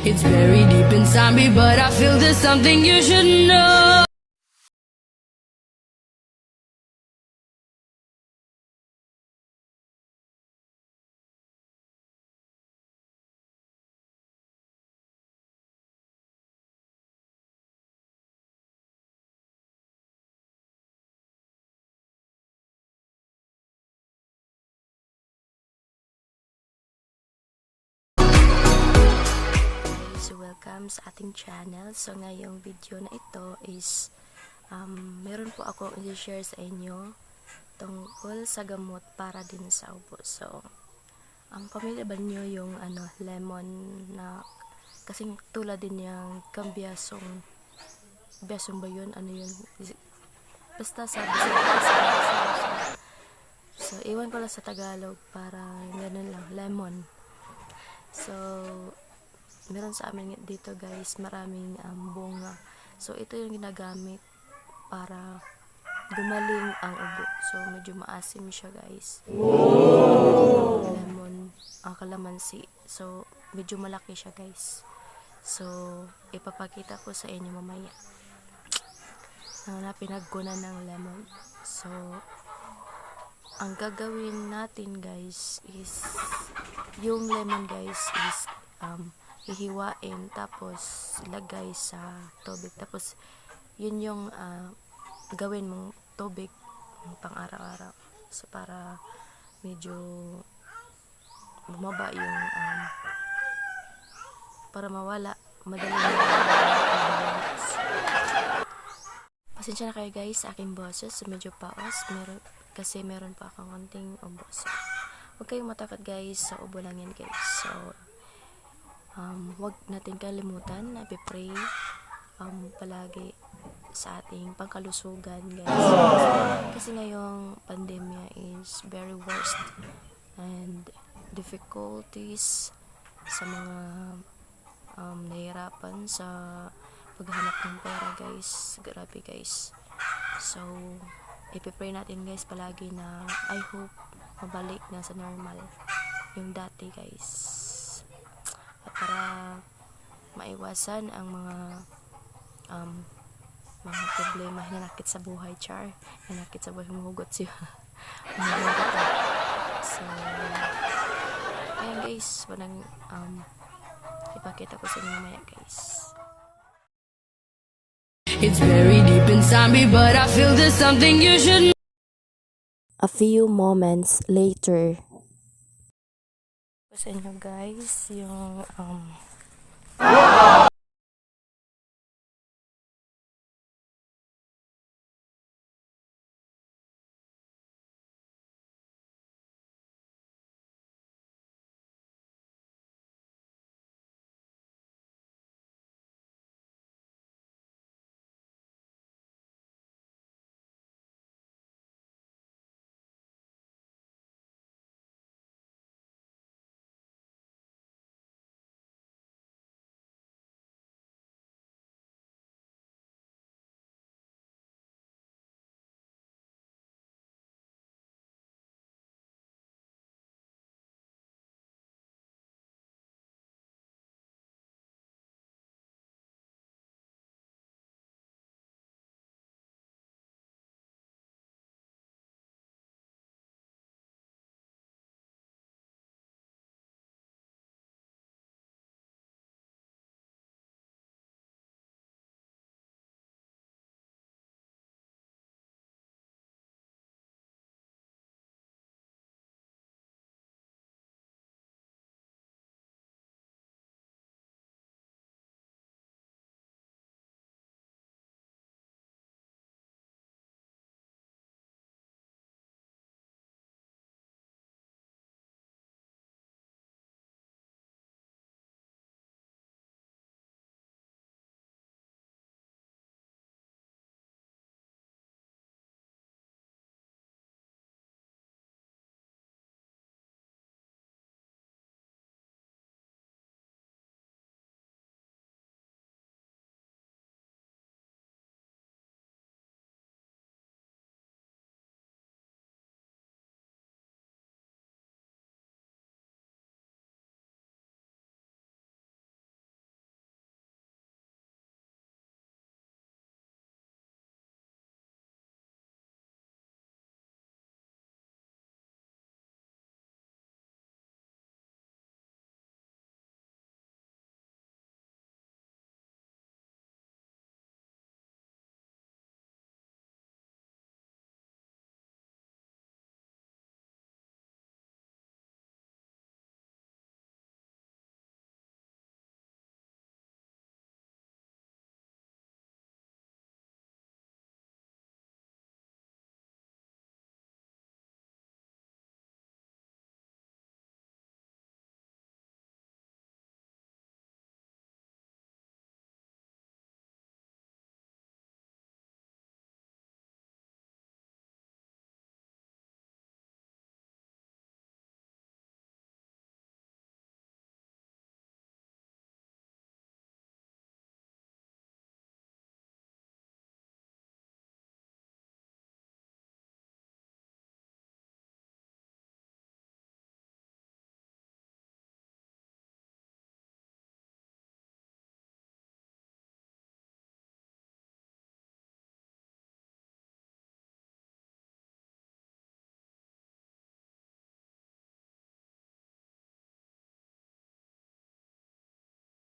It's very deep inside me, but I feel there's something you should know. So welcome sa ating channel. So ngayong video na ito is meron po ako i-share sa inyo tungkol sa gamot para din sa ubo. So pamilya ba niyo yung lemon na kasing tulad din yung kambyasong ba yun? Ano yun? Basta sabi so iwan ko lang sa Tagalog para ganun lang, lemon. So meron sa amin dito guys, maraming bunga. So ito yung ginagamit para gumaling ang ubo. So medyo maasim siya guys. Lemon, kalamansi. So medyo malaki siya guys. So ipapakita ko sa inyo mamaya na pinagkunan ng lemon. So ang gagawin natin guys is yung lemon guys is hihiwain tapos ilagay sa tubig, tapos yun yung gawin mong tubig pang araw-araw, so para medyo bumaba yung para mawala madali pasensya na kayo guys sa aking boses, so medyo paos kasi meron pa akong konting ubo, so huwag kayong matakot guys, sa ubo lang yan guys. So wag natin kalimutan na i-pray palagi sa ating pangkalusugan guys, kasi ngayong pandemya is very worst and difficulties sa mga nahihirapan sa paghanap ng pera guys, grabe guys. So i-pray natin guys palagi na I hope mabalik na sa normal yung dati guys, para maiwasan ang mga problema hinanakit sa buhay, hinanakit sa buhay, humugot siya. So ayan guys, walang ipakita ko sa inyo mamaya guys. It's very deep inside me, but I feel there's something you should know. A few moments later, sa inyo guys yung